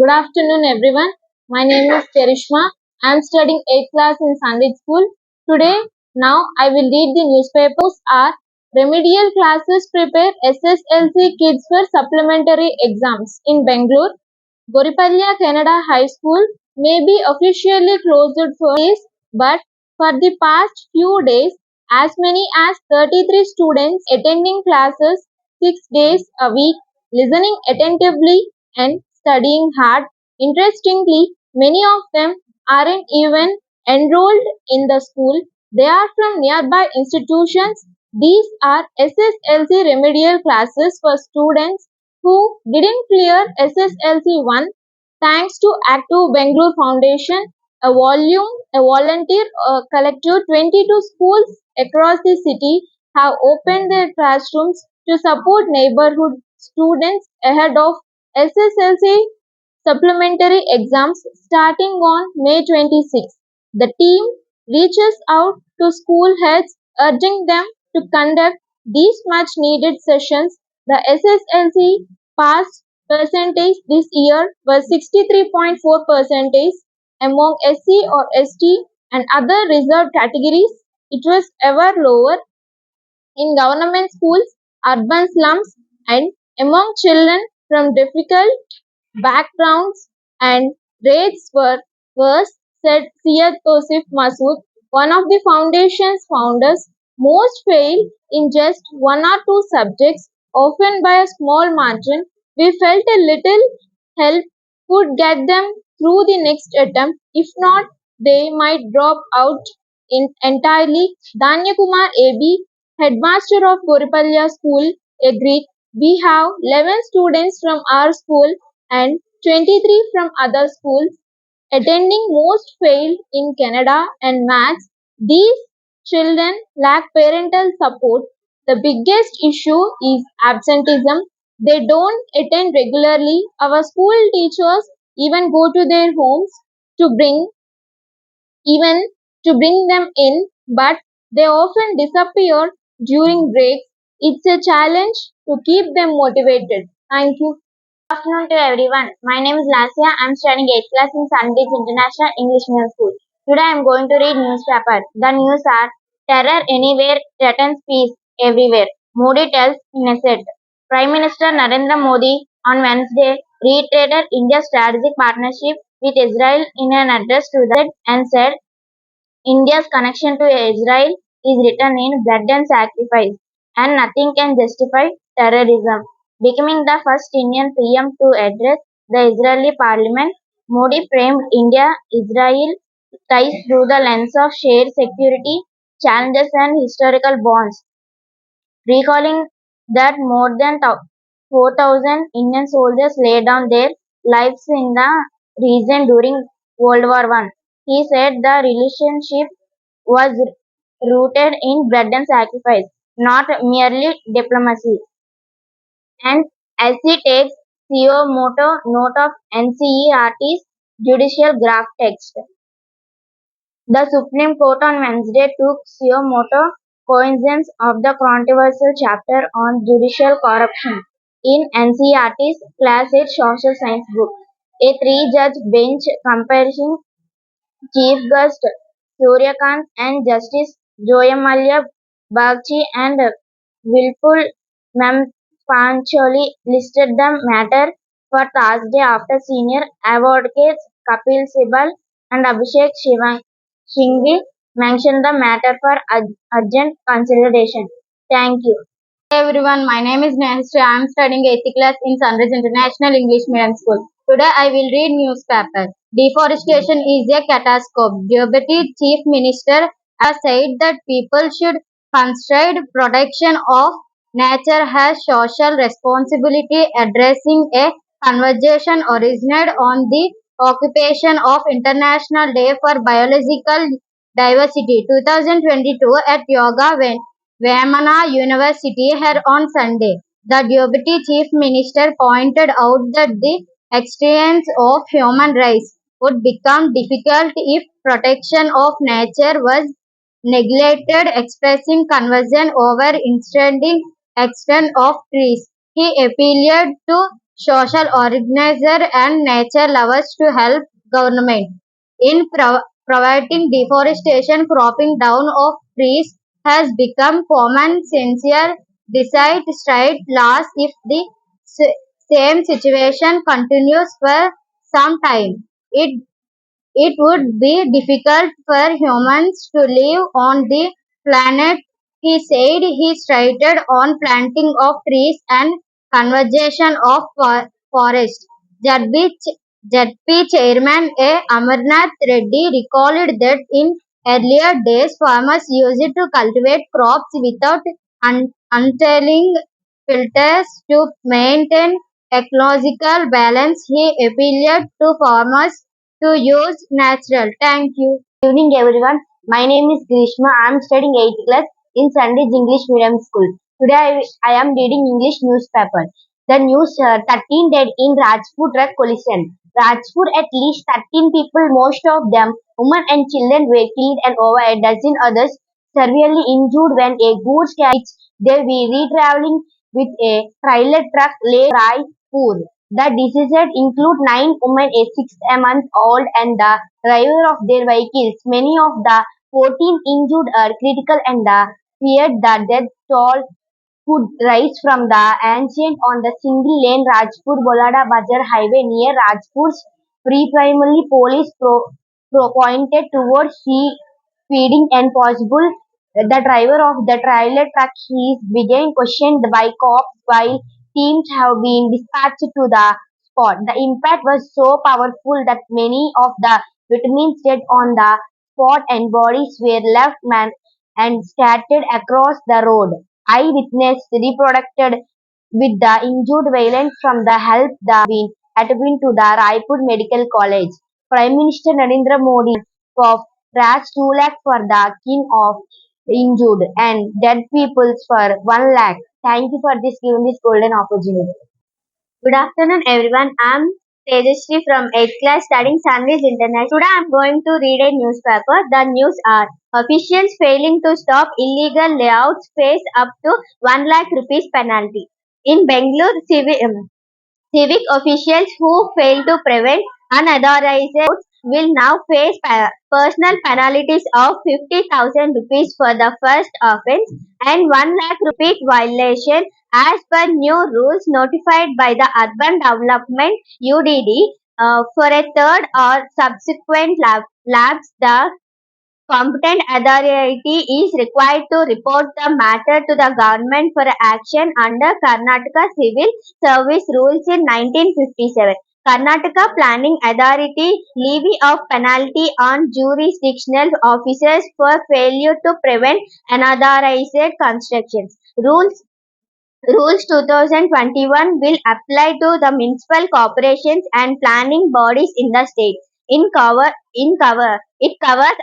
Good afternoon, everyone. My name is Cherishma. I am studying 8th class in Sunday School. Today, now I will read the newspapers. Are remedial classes prepare SSLC kids for supplementary exams in Bangalore. Goripalya Canada High School may be officially closed for days, but for the past few days, as many as 33 students attending classes 6 days a week, listening attentively and studying hard. Interestingly, many of them aren't even enrolled in the school. They are from nearby institutions. These are SSLC remedial classes for students who didn't clear SSLC 1 thanks to Active Bangalore Foundation, a volunteer collective. 22 schools across the city have opened their classrooms to support neighborhood students ahead of SSLC supplementary exams starting on May 26. The team reaches out to school heads urging them to conduct these much needed sessions. The SSLC pass percentage this year was 63.4% among SC or ST and other reserved categories. It was ever lower in government schools, urban slums, and among children from difficult backgrounds, and rates were worse, said Syed Tosif Masood, one of the foundation's founders. Most fail in just one or two subjects, often by a small margin. We felt a little help could get them through the next attempt. If not, they might drop out entirely. Danyakumar AB, headmaster of Goripalya School, agreed. We have 11 students from our school and 23 from other schools attending. Most failed in Canada and maths. These children lack parental support. The biggest issue is absenteeism. They don't attend regularly. Our school teachers even go to their homes to bring even to bring them in, but they often disappear during breaks. It's a challenge to keep them motivated. Thank you. Good afternoon to everyone. My name is Lasya. I'm studying 8th class in Sundays International English Medium School. Today I'm going to read newspaper. The news are terror anywhere threatens peace everywhere. Modi tells Knesset. Prime Minister Narendra Modi on Wednesday reiterated India's strategic partnership with Israel in an address to the Knesset and said India's connection to Israel is written in blood and sacrifice, and nothing can justify terrorism. Becoming the first Indian PM to address the Israeli parliament, Modi framed India-Israel ties through the lens of shared security, challenges and historical bonds, recalling that more than 4,000 Indian soldiers laid down their lives in the region during World War One. He said the relationship was rooted in blood and sacrifice, not merely diplomacy. And as he takes CEO Moto note of NCERT's judicial draft text, the Supreme Court on Wednesday took Suo cognizance of the controversial chapter on judicial corruption in NCERT's Class 8 Social Science book. A three-judge bench comprising Chief Justice Suryakant and Justice Joyamalya Bagchi and Wilpul Mempancholi listed the matter for Thursday after senior advocates Kapil Sibal and Abhishek Singhi mentioned the matter for urgent consideration. Thank you. Hi everyone, my name is Nehasri. I am studying 8th class in Sunrise International English Medium School. Today I will read newspaper. Deforestation is a catastrophe. Deputy Chief Minister has said that people should consider protection of nature has social responsibility, addressing a conversation originated on the occupation of International Day for Biological Diversity 2022 at Yoga Vemana University here on Sunday. The Deputy Chief Minister pointed out that the extension of human rights would become difficult if protection of nature was neglected, expressing concern over extending extent of trees. He appealed to social organizer and nature lovers to help government in providing deforestation. Cropping down of trees has become common sense. Decide straight laws if the s- same situation continues for some time. It would be difficult for humans to live on the planet, he said. He stated on planting of trees and conservation of forest. ZP Chairman A. Amarnath Reddy recalled that in earlier days farmers used to cultivate crops without untilling filters to maintain ecological balance. He appealed to farmers to use natural. Thank you. Evening everyone. My name is Grishma. I am studying 8th class in Sandhurst English Medium School. Today I am reading English newspaper. The news 13 dead in Rajpur truck collision. Rajpur at least 13 people, most of them women and children, were killed and over a dozen others severely injured when a goods carriage they were retraveling with a trailer truck lay Raipur. The deceased include 9 women, a 6 month old, and the driver of their vehicles. Many of the 14 injured are critical, and the feared the death toll could rise from the accident on the single-lane Rajpur-Bolada Bazar highway near Rajpur's primarily police pointed towards speeding and possible. The driver of the trailer truck is being questioned by cops while teams have been dispatched to the spot. The impact was so powerful that many of the victims died on the spot and bodies were left and scattered across the road. Eyewitness reported with the injured violence from the help the been attended to the Raipur Medical College. Prime Minister Narendra Modi of raised 2 lakh for the kin of injured and dead peoples for 1 lakh. Thank you for this giving this golden opportunity. Good afternoon, everyone. I'm Tejasri from 8th class studying Sandwich International. Today I'm going to read a newspaper. The news are officials failing to stop illegal layouts face up to 1 lakh rupees penalty. In Bangalore, civic officials who fail to prevent unauthorized votes will now face personal penalties of 50,000 rupees for the first offence and 1 lakh repeat violation as per new rules notified by the Urban Development UDD. For a third or subsequent lapse, the competent authority is required to report the matter to the government for action under Karnataka Civil Service Rules in 1957. Karnataka Planning Authority levy of penalty on jurisdictional officers for failure to prevent unauthorized constructions. Rules 2021 will apply to the municipal corporations and planning bodies in the state. It covers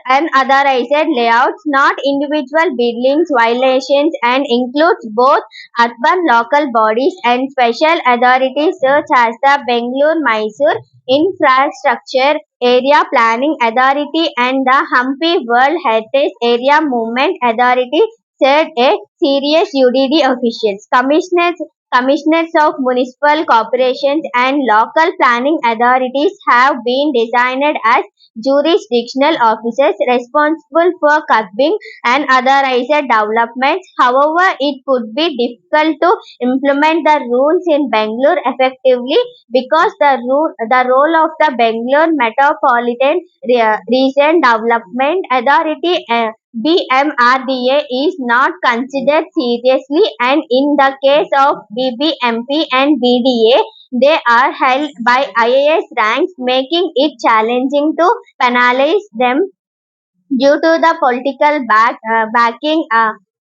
unauthorized layouts, not individual buildings violations, and includes both urban local bodies and special authorities such as the Bangalore Mysore Infrastructure Area Planning Authority and the Hampi World Heritage Area Movement Authority, said a serious UDD officials. Commissioners of municipal corporations and local planning authorities have been designated as jurisdictional officers responsible for curbing and authorized developments. However, it could be difficult to implement the rules in Bangalore effectively because the role of the Bangalore Metropolitan Region Development Authority BMRDA is not considered seriously, and in the case of BBMP and BDA, they are held by IAS ranks, making it challenging to penalize them due to the political backing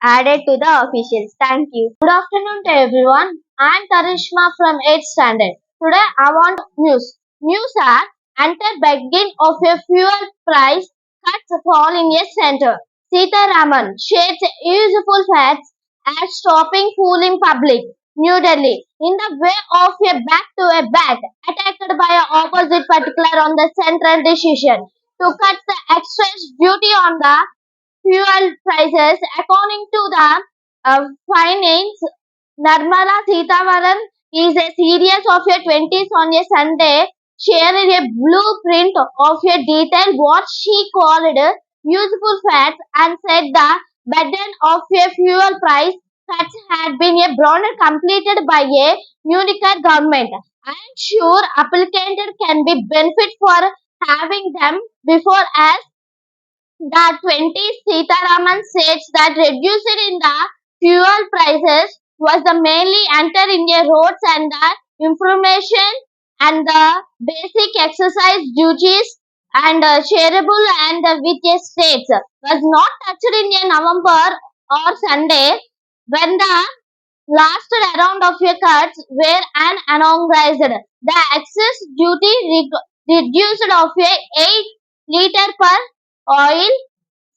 added to the officials. Thank you. Good afternoon to everyone. I am Karishma from 8th standard. Today I want news. News are enter begging of a fuel price cuts fall in a center. Sita Raman shares useful facts as stopping fooling public. New Delhi. In the way of a back to a back, attacked by a opposite particular on the central decision to cut the excess duty on the fuel prices. According to the finance, Narmala Sitharaman is a series of your 20s on a Sunday, shared a blueprint of a detail what she called useful facts and said the burden of a fuel price cuts had been a brought completed by a unique government. I am sure applicant can be benefit for having them before as the 20th Sitaraman states that reduction in the fuel prices was the mainly enter in the roads and the information and the basic exercise duties and shareable and with the states was not touched in a November or Sunday when the last round of your cuts were unauthorized. The excess duty reduced of a 8 liter per oil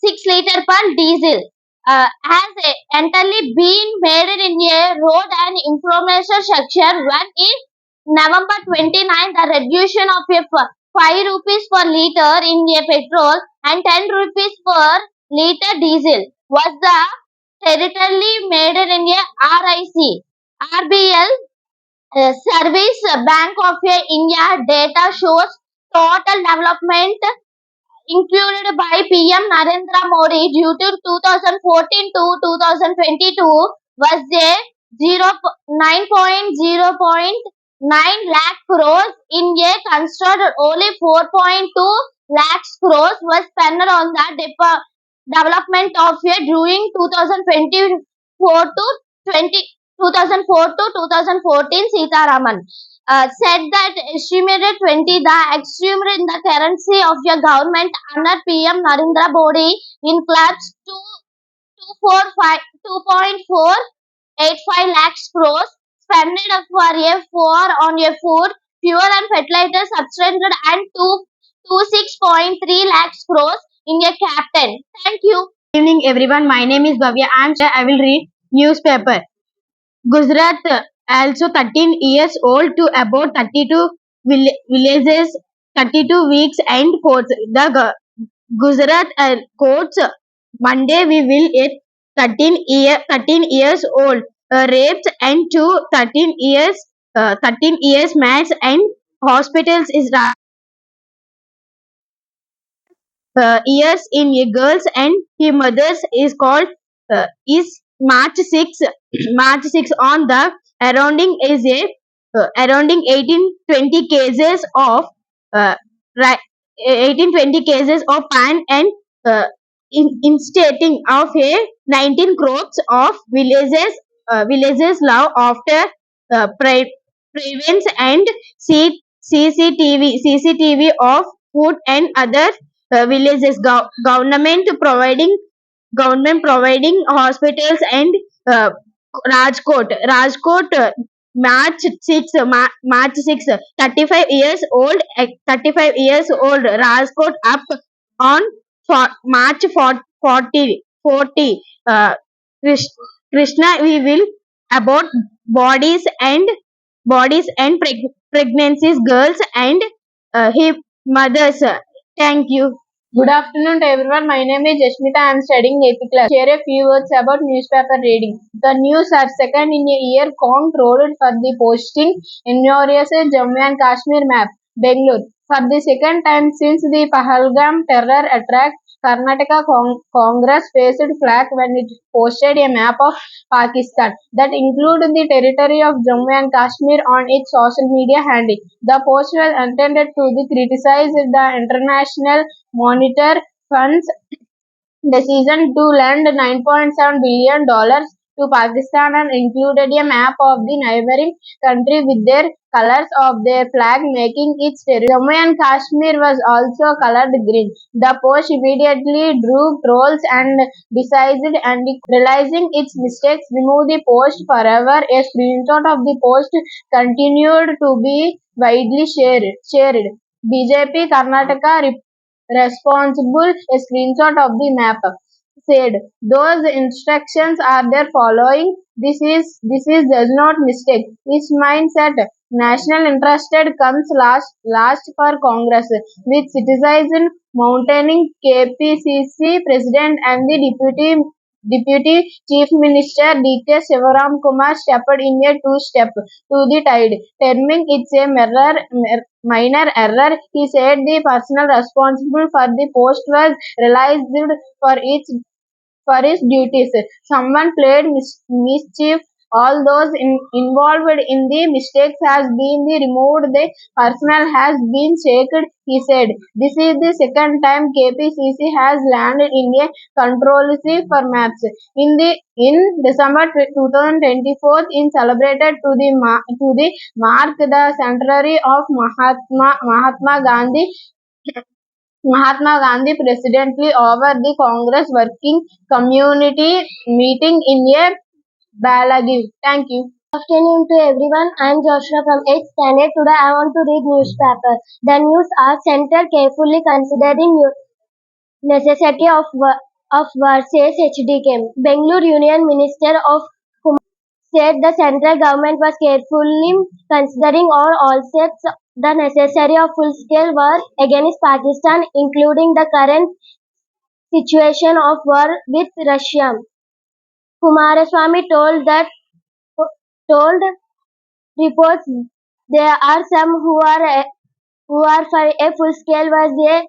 6 liter per diesel has entirely been made in a road and information section when in November 29 the reduction of a 5 rupees per liter in a petrol and 10 rupees per liter diesel was the territorially made in a RIC. RBL Service Bank of India data shows total development included by PM Narendra Modi due to 2014 to 2022 was a 9.0.9 lakh crores in a constructed only 4.2 lakhs crores was spent on the development of a during 2024 to 20 2004 to 2014 Sitaraman said that estimated 20 the extreme in the currency of your government under PM Narendra Modi in clubs to 2.485 lakhs crores spent for a four on your food, fuel and fertilizer substandard and 26.3 lakhs crores in your captain. Thank you. Good evening, everyone. My name is Bhavya. I will read newspaper. Gujarat also 13 years old to about 32 villages, 32 weeks and courts. The Gujarat courts Monday we will at 13 years old rapes and to 13 years max and hospitals is years in a girls and her mothers is called is March 6 March 6 on the surrounding is a surrounding 1820 cases of uh, ri- 1820 cases of pan and uh, instating of a 19 crores of villages law after prevents and CCTV of food and other villages government providing hospitals and uh, Rajkot March 6 March 6 35 years old 35 years old Rajkot up on March 40 Krishna we will about bodies and pregnancies girls and hip mothers. Thank you. Good afternoon to everyone. My name is Yashmita. I am studying 8th class. Share a few words about newspaper reading. The news are second in a year count rolled for the posting inaugurates a Jammu and Kashmir map. Bangalore. For the second time since the Pahalgam terror attack, Karnataka Congress faced flack when it posted a map of Pakistan that included the territory of Jammu and Kashmir on its social media handle. The post was intended to criticize the international monitor funds decision to lend $9.7 billion to Pakistan and included a map of the neighboring country with their colors of their flag making its territory. Jammu and Kashmir was also colored green. The post immediately drew trolls and decided and realizing its mistakes removed the post forever. A screenshot of the post continued to be widely shared. BJP Karnataka responsible a screenshot of the map said those instructions are there following this is does not mistake his mindset national interested comes last for congress with citizen maintaining kpcc president and the deputy Deputy Chief Minister D.K. Sivaram Kumar stepped in a two-step to the tide, terming it a minor error. He said the person responsible for the post was realized for its for his duties. Someone played mischief. All those involved in the mistakes has been removed. The personnel has been checked, he said. This is the second time KPCC has landed in a controversy for maps. In December 2024, in celebrated to the mark the centenary of Mahatma Gandhi presidently over the Congress working community meeting in a Balagir. Thank you. Afternoon to everyone. I am Joshua from 8th standard. Today I want to read newspaper. The news are center carefully considering necessity of versus HDK. Bangalore Union Minister of said the central government was carefully considering all steps the necessary of full-scale war against Pakistan, including the current situation of war with Russia. Kumaraswamy told reports there are some who are for a full-scale war.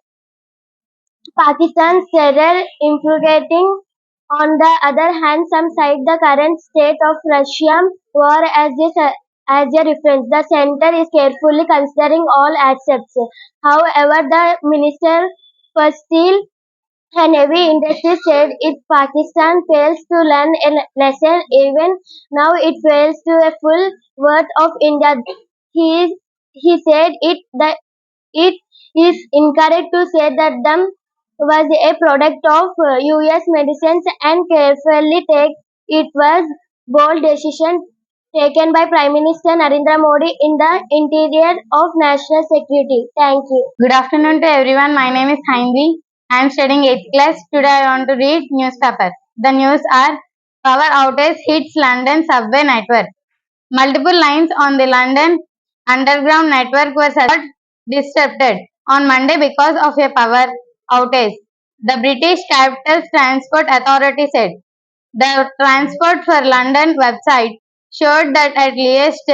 Pakistan's terror infuriating. On the other hand, some cite the current state of Russian war as a reference. The center is carefully considering all aspects. However, the Minister for Steel and Heavy Industry said if Pakistan fails to learn a lesson, even now it fails to a full worth of India. He said it is incorrect to say that them was a product of US medicines and carefully take it was bold decision taken by Prime Minister Narendra Modi in the interior of national security. Thank you. Good afternoon to everyone. My name is Hainvi. I am studying 8th class. Today I want to read newspaper. The news are power outage hits London subway network. Multiple lines on the London Underground network were disrupted on Monday because of a power outage. The British Capital Transport Authority said. The Transport for London website showed that at least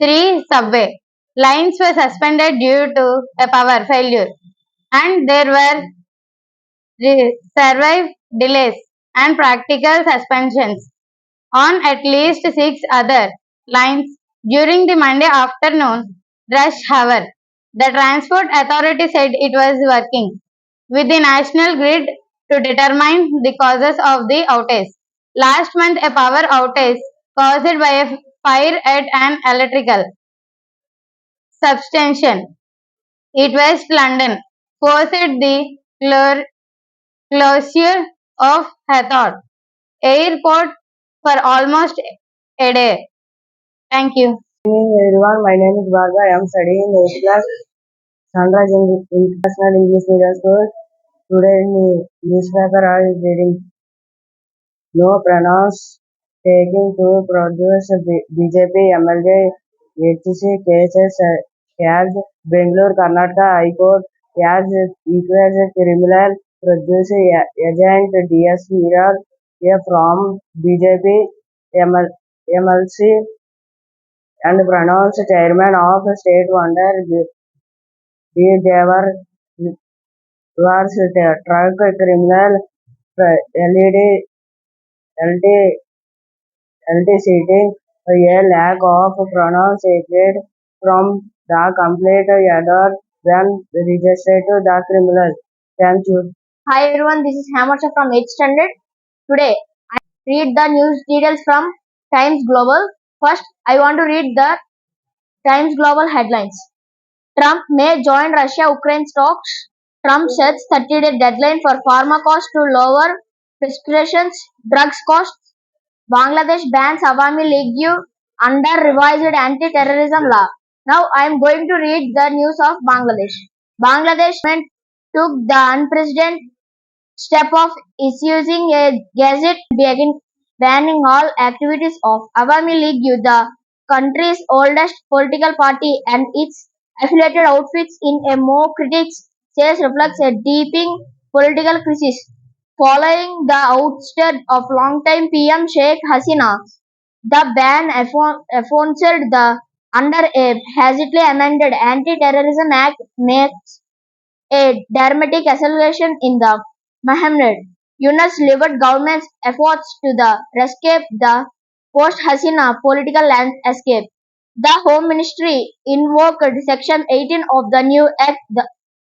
three subway lines were suspended due to a power failure, and there were survive delays and practical suspensions on at least six other lines during the Monday afternoon rush hour. The Transport Authority said it was working with the National Grid to determine the causes of the outage. Last month, a power outage caused by a fire at an electrical substation in West London forced the closure of Heathrow Airport for almost a day. Thank you. Good evening everyone, my name is Bhargav. I am studying in 8th class, Sunrise International English Medium School. Today in the newspaper I is reading no pronouns taking to produce BJP MLA HC cases as Bangalore Karnataka High Court as equals criminal produce agent DS Viral from BJP MLC and pronounced chairman of State Wonder B. Devar was truck criminal LED sitting a lack of pronunciation from the complaint other than registered to the criminal. Thank you. Hi everyone, this is Hamasha from 8th standard. Today I read the news details from Times Global. First, I want to read the Times Global headlines. Trump may join Russia-Ukraine talks. Trump sets 30-day deadline for pharma costs to lower prescriptions drugs costs. Bangladesh bans Awami League under revised anti-terrorism law. Now I am going to read the news of Bangladesh. Bangladesh government took the unprecedented step of issuing a gazette begin banning all activities of Awami League, the country's oldest political party, and its affiliated outfits in a more critics says reflects a deepening political crisis. Following the ouster of longtime PM Sheikh Hasina, the ban enforced under a hastily amended Anti-Terrorism Act makes a dramatic acceleration in the Mohammed Yunus-led government's efforts to rescape the post-Hasina political landscape. The Home Ministry invoked Section 18 of the new act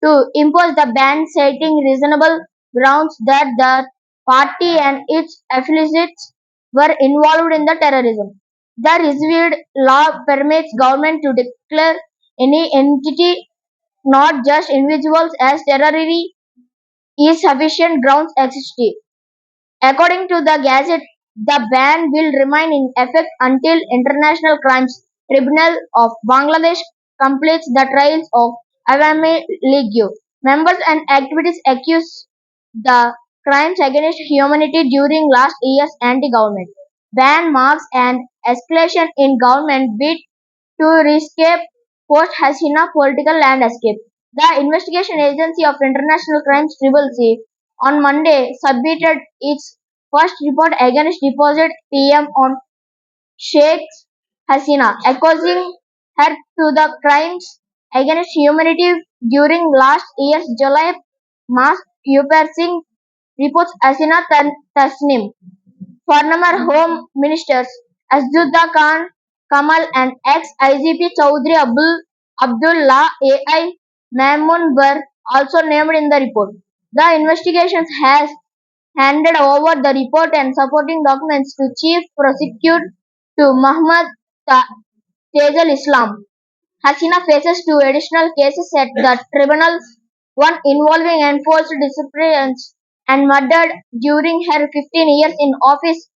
to impose the ban, citing reasonable grounds that the party and its affiliates were involved in the terrorism. The revised law permits government to declare any entity, not just individuals, as terrorist is sufficient grounds existed. According to the Gazette, the ban will remain in effect until International Crimes Tribunal of Bangladesh completes the trials of Awami League members and activities accused the crimes against humanity during last year's anti-government ban marks an escalation in government bid to rescape post-Hasina political landscape. The investigation agency of International Crimes Tribunal on Monday submitted its first report against deposed PM on Sheikh Hasina, accusing her to the crimes against humanity during last year's July mass uprising, reports Hasina Tasnim. Former Home Ministers Asdullah Khan Kamal and ex-IGP Chaudhry Abdullah AI Mamun were also named in the report. The investigations has handed over the report and supporting documents to Chief Prosecutor to Muhammad Ta- Tejal Islam. Hasina faces two additional cases at the tribunal, one involving enforced disappearance and murder during her 15 years in office,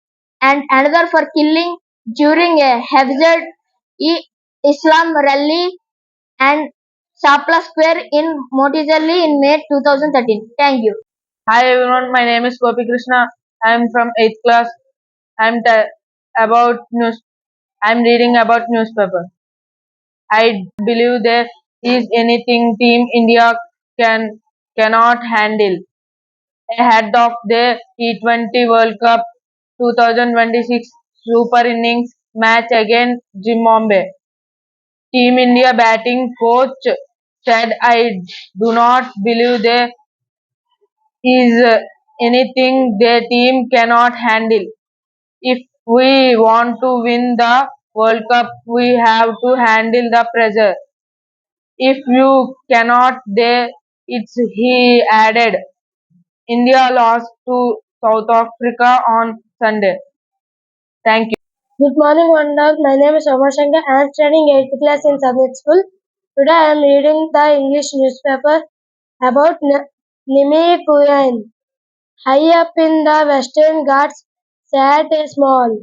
and another for killing during a Islam rally and Sapla Square in Montezeli in May 2013. Thank you. Hi everyone, my name is Gopi Krishna. I am from 8th class. I am about news. I am reading about newspaper. I believe there is anything Team India cannot handle. Ahead of the T20 World Cup 2026 Super Innings match against Zimbabwe, Team India batting coach said, "I do not believe there is anything the team cannot handle. If we want to win the World Cup, we have to handle the pressure. If you cannot, there it's," he added. India lost to South Africa on Sunday. Thank you. Good morning, Wonder. My name is Omar Shankar. I am studying 8th class in Subject School. Today I am reading the English newspaper about Nimi Kuyan. High up in the Western Ghats sat a small,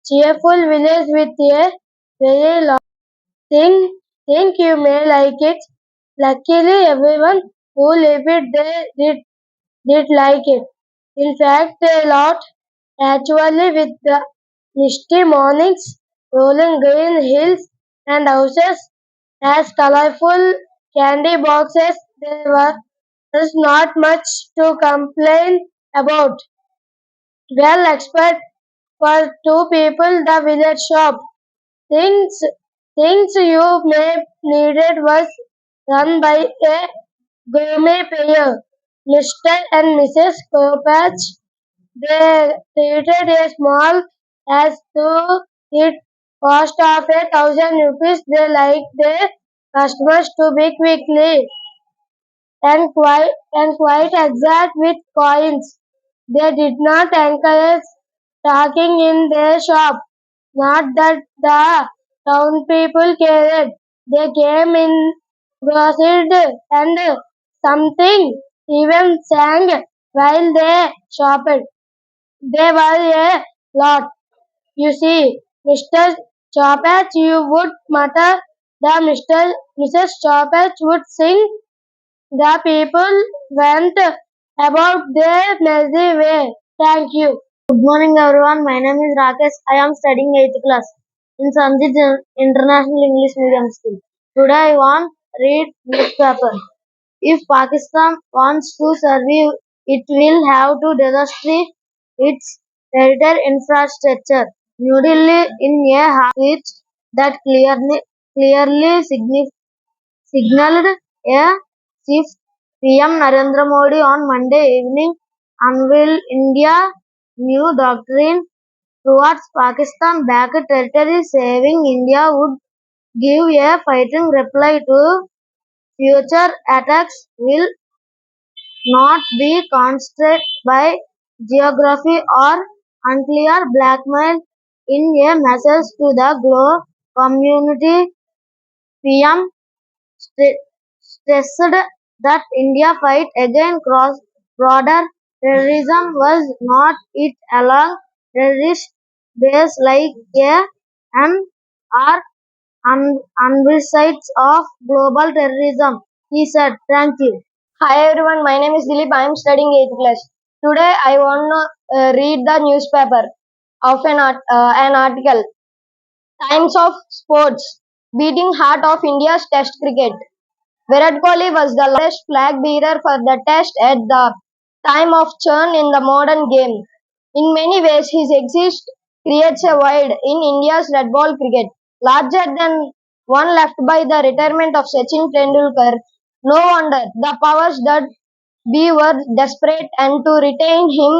cheerful village with a very long think you may like it. Luckily, everyone who lived there did like it. In fact, a lot. Actually, with the misty mornings, rolling green hills, and houses as colorful candy boxes, there was not much to complain about. Well, except for two people, the village shop. Things, things you may needed was run by a gourmet pair, Mr. and Mrs. Kopach. They treated a small as though it cost of 1,000 rupees. They liked their customers to be quickly and quite exact with coins. They did not encourage talking in their shop. Not that the town people cared. They came in, gossiped, and something even sang while they shopped. They were a lot. You see, Mr. Chopach, you would mutter, the Mrs. Chopach would sing, the people went about their merry way. Thank you. Good morning, everyone. My name is Rakesh. I am studying 8th class in Sanjit International English Medium School. Today I want read newspaper. If Pakistan wants to survive it will have to demonstrate its territorial infrastructure. New Delhi, in a speech that clearly signaled a shift, PM Narendra Modi on Monday evening unveiled India's new doctrine towards Pakistan-backed territory, saying India would give a fighting reply to future attacks will not be constrained by geography or unclear blackmail. In a message to the global community, PM stressed that India's fight against cross-border terrorism was not it along terrorist base like an or unresides of global terrorism. He said, "Thank you." Hi everyone, my name is Dilip. I am studying 8th class. Today I want to read the newspaper of an article. Times of Sports, beating heart of India's Test cricket. Virat Kohli was the last flag bearer for the Test at the time of churn in the modern game. In many ways, his exist creates a void in India's red ball cricket, larger than one left by the retirement of Sachin Tendulkar. No wonder the powers that be were desperate and to retain him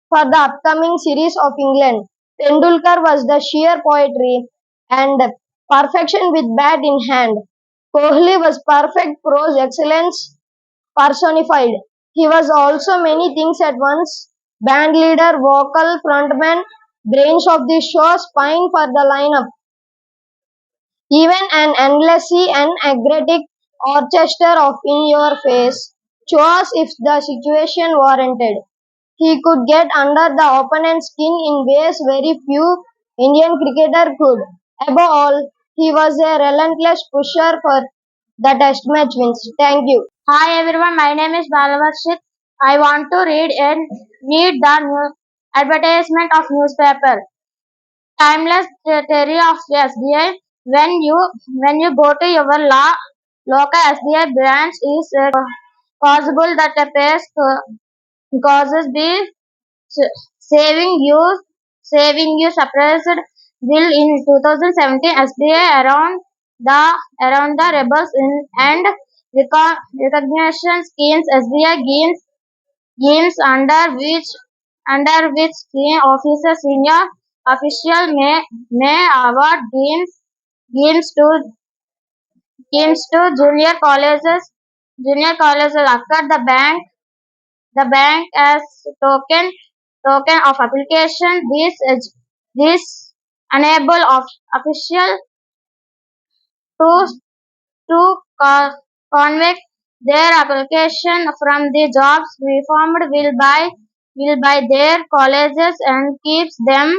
for the upcoming series of England. Tendulkar was the sheer poetry and perfection with bat in hand. Kohli was perfect prose excellence personified. He was also many things at once: band leader, vocal frontman, brains of the show, spine for the lineup, even an endlessly and agretic orchestra of in-your-face chores if the situation warranted. He could get under the opponent's skin in ways very few Indian cricketer could. Above all, he was a relentless pusher for the test match wins. Thank you. Hi everyone, my name is Balavarshit. I want to read the new advertisement of newspaper. Timeless theory of SBI. When you go to your local SBI branch, is possible that a pest causes be s- saving you suppressed bill in 2017 SBI around the rebels and recognition schemes SBI games under which scheme officers senior official may award games to junior colleges after the bank as token of application. This enable of official to to convict their application from the jobs reformed will by their colleges and keeps them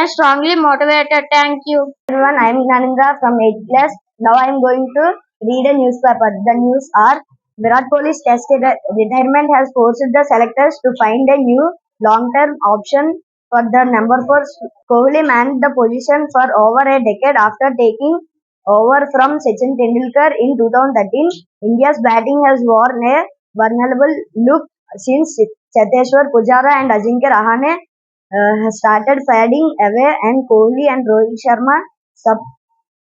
strongly motivated. Thank you. Everyone, I am Nanindra from 8th class. Now I am going to read a newspaper. The news are: Virat Kohli's test retirement has forced the selectors to find a new long-term option for the number 4. Kohli manned the position for over a decade after taking over from Sachin Tendulkar in 2013. India's batting has worn a vulnerable look since Cheteshwar Pujara and Ajinkya Rahane started fading away, and Kohli and Rohit Sharma sub-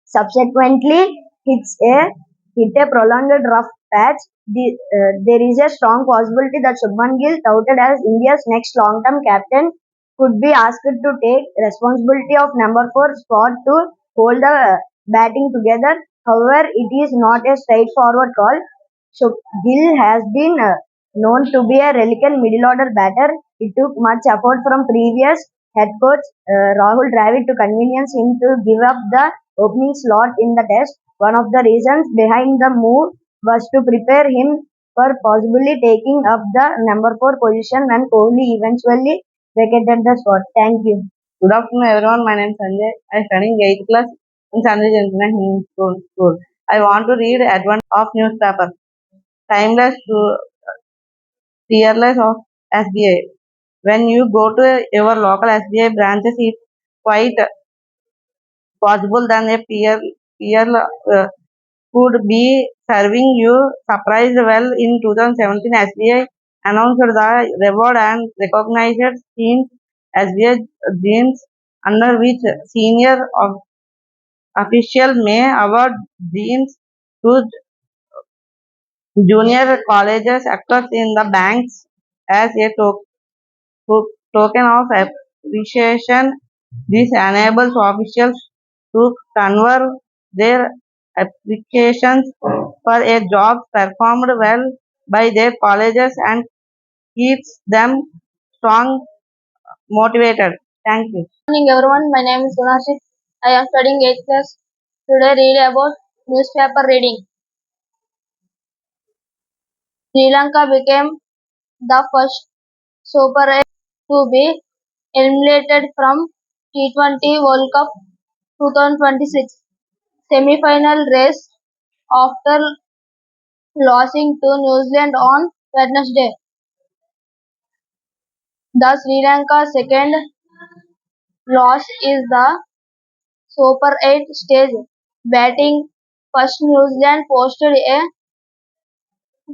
subsequently hits a hit a prolonged rough patch. There is a strong possibility that Shubman Gill, touted as India's next long-term captain, could be asked to take responsibility of number 4 spot to hold the batting together. However, it is not a straightforward call. Gill has been known to be a reliable middle-order batter. It took much effort from previous head coach Rahul Dravid to convince him to give up the opening slot in the test. One of the reasons behind the move was to prepare him for possibly taking up the number 4 position when Kohli eventually vacated the spot. Thank you. Good afternoon, everyone. My name is Sanjay. I am studying 8th class in Sanjay International School. I want to read advance of newspaper. Timeless to fearless of SBI. When you go to your local SBI branches, it's quite possible that a peer could be serving you surprised well. In 2017, SBI announced the reward and recognized teams as via genes under which senior official may award genes to junior colleges actors in the banks as a token of appreciation. This enables officials to convey their applications for a job performed well by their colleges and keeps them strong motivated. Thank you. Morning everyone, my name is Gunashik. I am studying 8th class. Today read about newspaper reading. Sri Lanka became the first Super 8 to be eliminated from T20 World Cup 2026 semi-final race after losing to New Zealand on Wednesday. The Sri Lanka second loss is the Super 8 stage. Batting first, New Zealand posted a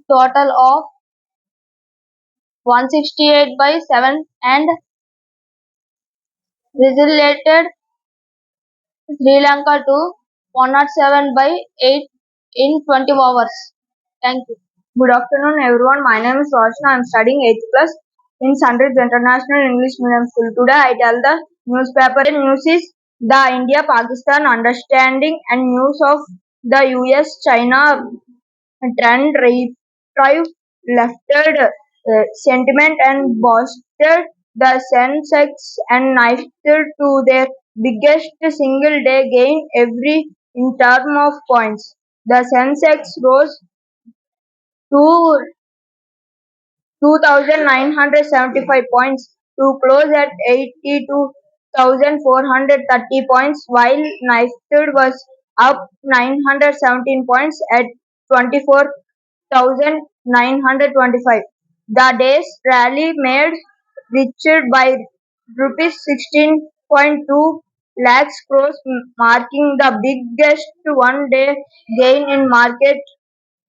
total of 168 by 7 and relegated Sri Lanka to 107 by 8 in 20 overs. Thank you. Good afternoon, everyone. My name is Roshna. I am studying 8th class in Sunridge International English Medium School. Today, I tell the newspaper news is the India-Pakistan understanding and news of the US-China trend drive lifted sentiment and boosted the Sensex and Nifty to their biggest single day gain every in terms of points. The Sensex rose to 2,975 points to close at 82,430 points, while Nifty was up 917 points at 24,925. The day's rally made Richard by rupees 16.2 lakhs crores, marking the biggest one-day gain in market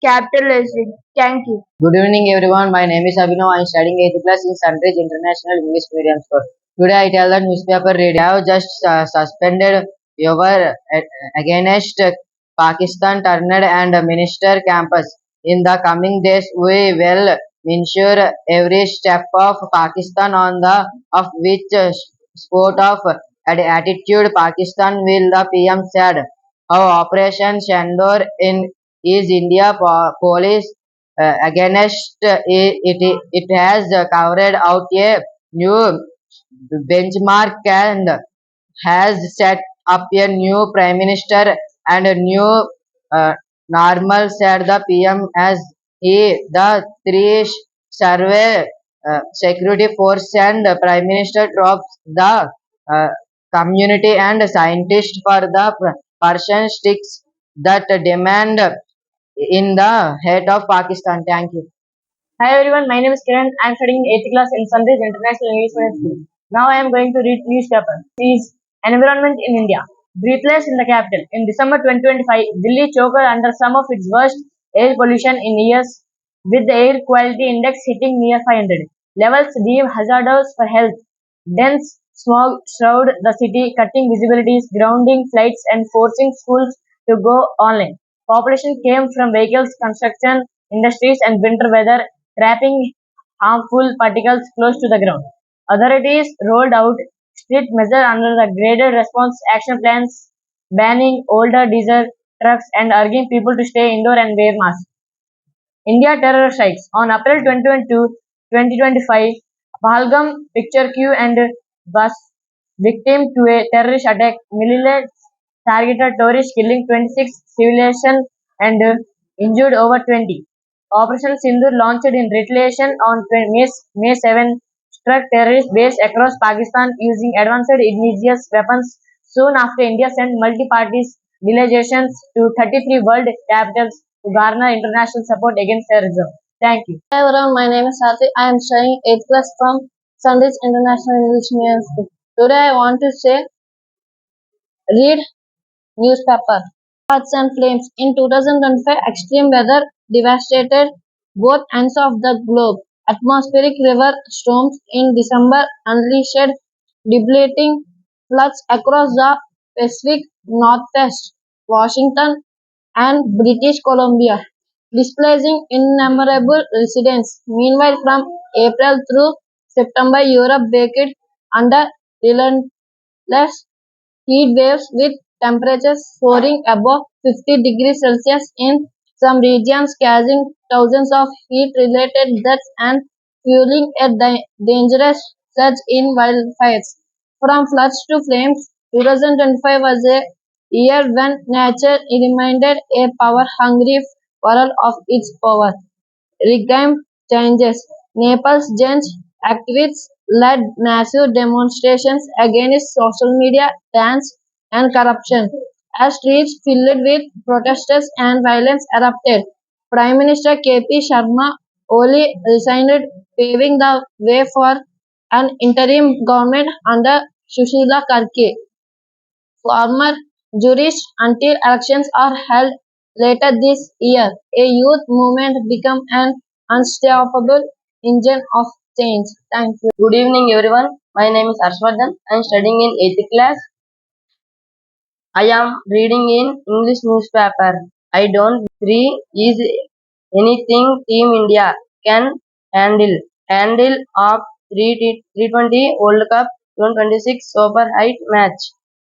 capitalization. Thank you. Good evening, everyone. My name is Abhinav. I am studying 8th class in Sunridge International English Medium School. Today, I tell the newspaper reading. I have just suspended your against Pakistan turned and Minister campus. In the coming days, we will ensure every step of Pakistan on the of which sport of attitude Pakistan will the PM said. Our Operation Shandor in is India police against it has covered out a new benchmark and has set up a new prime minister and a new normal said the PM as he the three survey security force and prime minister troops the uh, community and scientists for the Persian sticks that demand in the head of Pakistan. Thank you. Hi everyone, my name is Kiran. I am studying 8th class in Sunrise International English Medium School. Now I am going to read newspaper. Is Environment in India. Breathless in the capital. In December 2025, Delhi choked under some of its worst air pollution in years, with the air quality index hitting near 500. Levels deemed hazardous for health. Dense smog shrouded the city, cutting visibilities, grounding flights, and forcing schools to go online. Population came from vehicles, construction, industries, and winter weather, trapping harmful particles close to the ground. Authorities rolled out strict measures under the graded response action plans, banning older diesel trucks and urging people to stay indoor and wear masks. India terror strikes. On April 22, 2025, Pahalgam picture queue and was victim to a terrorist attack. Militants targeted tourists, killing 26 civilians and injured over 20. Operation Sindur, launched in retaliation on May 7, struck terrorist base across Pakistan using advanced indigenous weapons. Soon after, India sent multi-party delegations to 33 world capitals to garner international support against terrorism. Thank you. Hi everyone, my name is Sarthi. I am studying 8th class from Sunridge International English Medium School. Today I want to say read newspaper. Floods and flames. In 2025, extreme weather devastated both ends of the globe. Atmospheric river storms in December unleashed debilitating floods across the Pacific Northwest, Washington, and British Columbia, displacing innumerable residents. Meanwhile, from April through September, Europe baked under relentless heat waves with temperatures soaring above 50 degrees Celsius in some regions, causing thousands of heat-related deaths and fueling a dangerous surge in wildfires. From floods to flames, 2025 was a year when nature reminded a power-hungry world of its power. Regime changes. Nepal's Gen activists led massive demonstrations against social media bans and corruption. As streets filled with protesters and violence erupted, Prime Minister KP Sharma Oli resigned, paving the way for an interim government under Sushila Karke. Former jurist until elections are held later this year. A youth movement become an unstoppable engine of change. Thank you. Good evening, everyone. My name is Harshvardhan. I am studying in 8th class. I am reading in English newspaper. I don't three is anything Team India can handle. Handle of 320 World Cup 2026 Super Height match.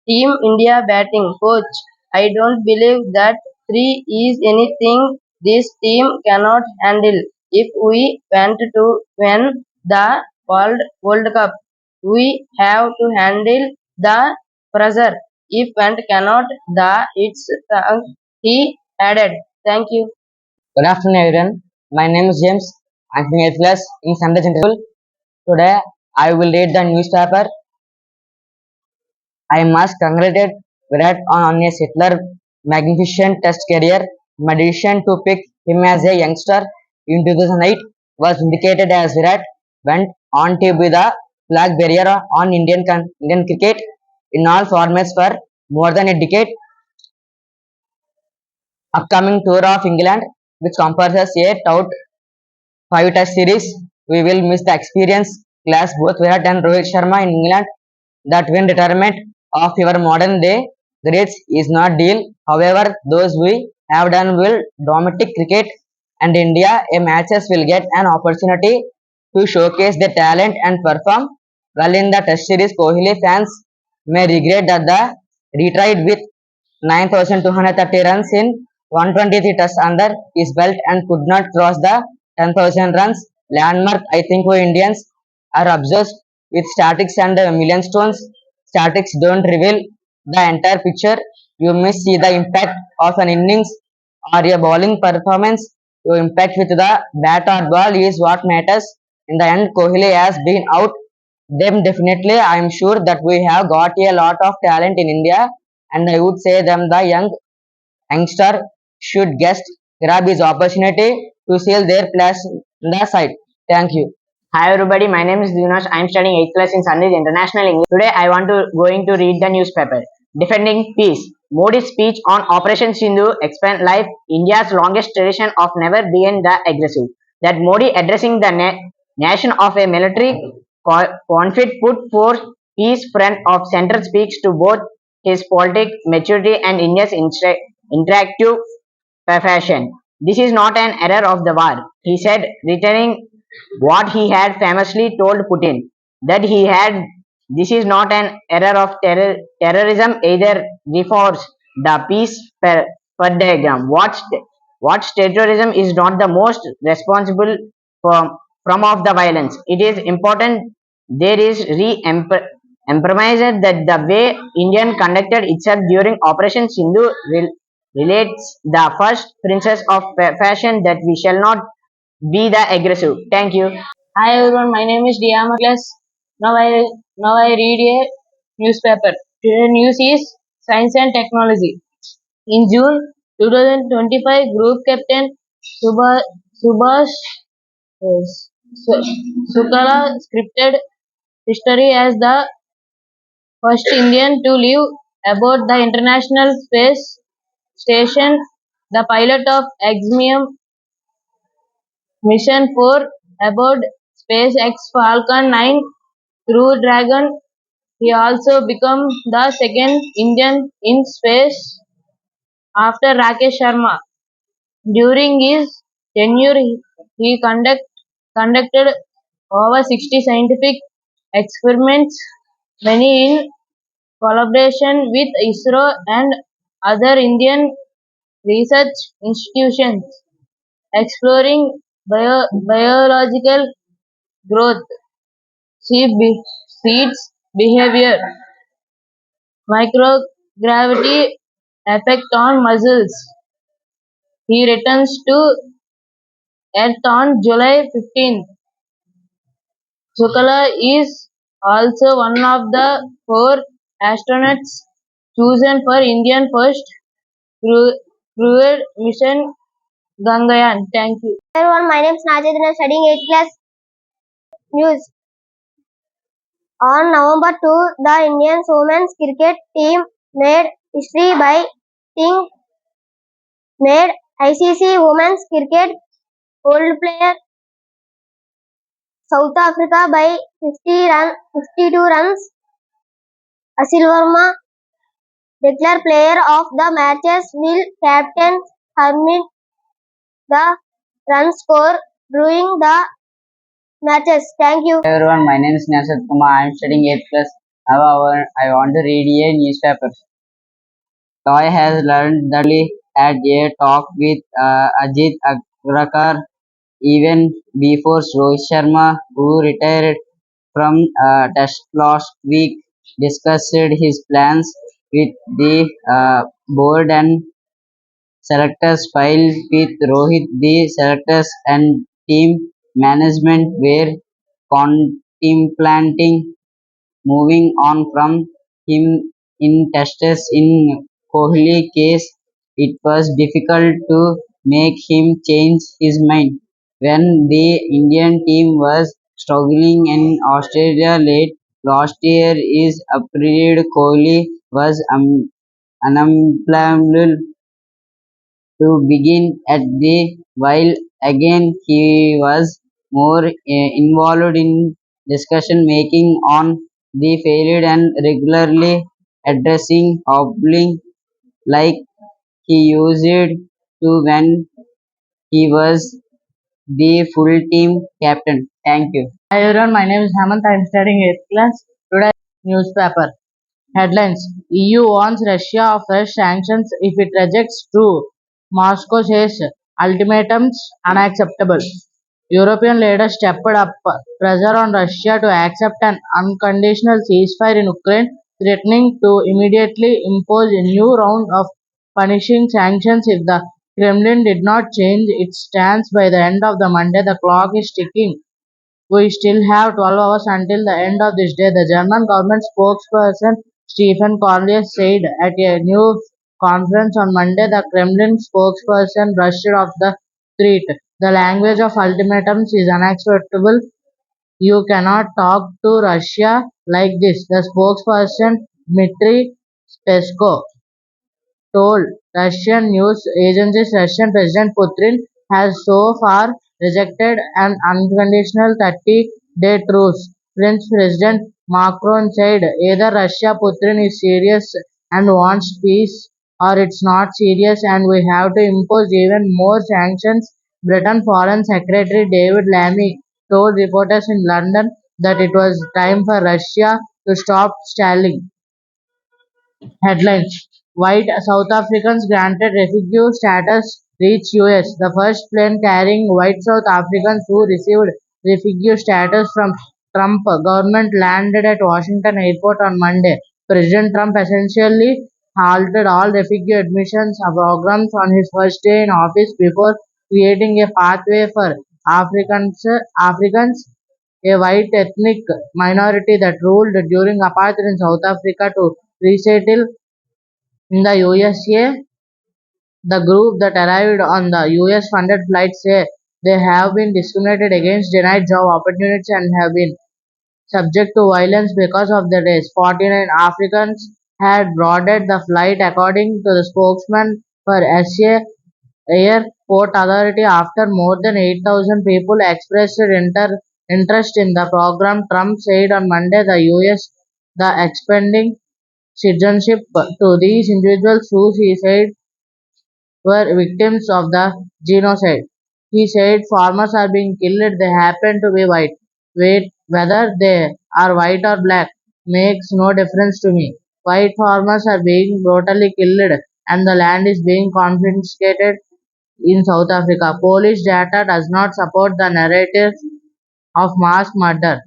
Team India batting coach. I don't believe that three is anything this team cannot handle. If we want to win the World Cup, we have to handle the pressure. If and cannot, the it's he added. Thank you. Good afternoon, everyone. My name is James. I'm from 8th class in Sunday Central School. Today, I will read the newspaper. I must congratulate Virat on his Hitler magnificent test career. My decision to pick him as a youngster in 2008 was indicated as Virat went on to be the flag bearer on Indian cricket in all formats for more than a decade. Upcoming tour of England, which comprises a tout 5 test series, we will miss the experience class both Virat and Rohit Sharma in England. That win retirement of your modern day greats is not deal. However, those we have done will domestic cricket and India a matches will get an opportunity to showcase their talent and perform well in the test series. Kohli fans may regret that the retried with 9,230 runs in 123 tests under his belt and could not cross the 10,000 runs landmark. I think we Indians are obsessed with statics and millstones. Statics don't reveal the entire picture. You may see the impact of an innings or a bowling performance. Your impact with the bat or ball is what matters. In the end, Kohli has been out them definitely. I am sure that we have got a lot of talent in India, and I would say them the youngster should just grab his opportunity to seal their place in the side. Thank you. Hi everybody, my name is Dinesh. I am studying 8th class in Sandhya International English. Today I want to going to read the newspaper. Defending peace. Modi's speech on Operation Sindhu expand life India's longest tradition of never being the aggressive. That Modi addressing the nation of a military conflict put forth peace front of center speaks to both his political maturity and India's interactive fashion. This is not an error of the war, he said, returning what he had famously told Putin, that he had this is not an error of terrorism either reforms the peace per diagram. What terrorism is not the most responsible from of the violence. It is important there is emphasized that the way Indian conducted itself during Operation Sindhu relates the first princess of fashion that we shall not be the aggressive. Thank you. Hi everyone, my name is Diama Class. Now I read a newspaper. Today news is science and technology. In June 2025, Group Captain Subhash Sukala scripted history as the first Indian to live aboard the International Space Station, the pilot of Axiom Mission 4 aboard SpaceX Falcon 9 Crew Dragon. He also became the second Indian in space after Rakesh Sharma. During his tenure, he conducted over 60 scientific experiments, many in collaboration with ISRO and other Indian research institutions, exploring biological growth, seeds behavior, microgravity effect on muscles. He returns to Earth on July 15th. Shukla is also one of the 4 astronauts chosen for Indian first crewed mission Gangayaan. Thank you. Everyone, my name is Najid and I'm studying 8th class news. On November 2, the Indian women's cricket team made history by being made ICC Women's Cricket World Player South Africa by 52 runs. Asil Verma declared player of the matches, will captain Harmit the run score during the matches. Thank you. Hello everyone, my name is Nasat Kumar. I am studying 8th class. However, I want to read a newspaper. Toy has learned that he had a talk with Ajit Agrakar even before Rohit Sharma, who retired from Test last week, discussed his plans with the board and selectors filed with Rohit. The selectors and team management were contemplating moving on from him in tests. In Kohli case, it was difficult to make him change his mind. When the Indian team was struggling in Australia late last year, is April Kohli was unemployable to begin at the while again he was more involved in discussion making on the field and regularly addressing Hobling like he used to when he was the full team captain. Thank you. Hi everyone, my name is Hemant. I am studying 8th class. Today, newspaper. Headlines: EU warns Russia of fresh sanctions if it rejects true. Moscow says ultimatums unacceptable. European leaders stepped up pressure on Russia to accept an unconditional ceasefire in Ukraine, threatening to immediately impose a new round of punishing sanctions if the Kremlin did not change its stance by the end of the Monday. The clock is ticking. We still have 12 hours until the end of this day, the German government spokesperson Stephen Cornelius said at a news conference on Monday. The Kremlin spokesperson brushed off the threat. The language of ultimatums is unacceptable. You cannot talk to Russia like this, the spokesperson Dmitry Peskov told Russian news agencies. Russian President Putin has so far rejected an unconditional 30-day truce. French President Macron said either Russia Putin is serious and wants peace or it's not serious and we have to impose even more sanctions. Britain Foreign Secretary David Lammy told reporters in London that it was time for Russia to stop stalling. Headlines: White South Africans granted refugee status reach US. The first plane carrying white South Africans who received refugee status from Trump government landed at Washington Airport on Monday. President Trump essentially halted all refugee admissions programs on his first day in office before creating a pathway for Africans, a white ethnic minority that ruled during apartheid in South Africa, to resettle in the USA. The group that arrived on the US-funded flight say they have been discriminated against, denied job opportunities, and have been subject to violence because of their race. 49 Africans had boarded the flight, according to the spokesman for Airport Authority. After more than 8,000 people expressed interest in the program, Trump said on Monday the expanding citizenship to these individuals who he said were victims of the genocide. He said farmers are being killed, they happen to be white. Whether they are white or black makes no difference to me. White farmers are being brutally killed and the land is being confiscated in South Africa. Polish data does not support the narrative of mass murder.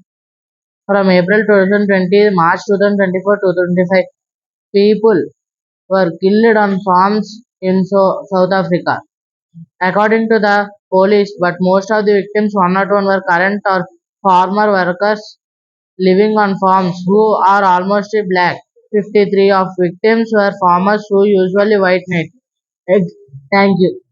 From April 2020 March 2024 to 2025, people were killed on farms in South Africa. According to the police, but most of the victims, one not one, were current or former workers living on farms who are almost black. 53 of victims were farmers who usually white. Thank you.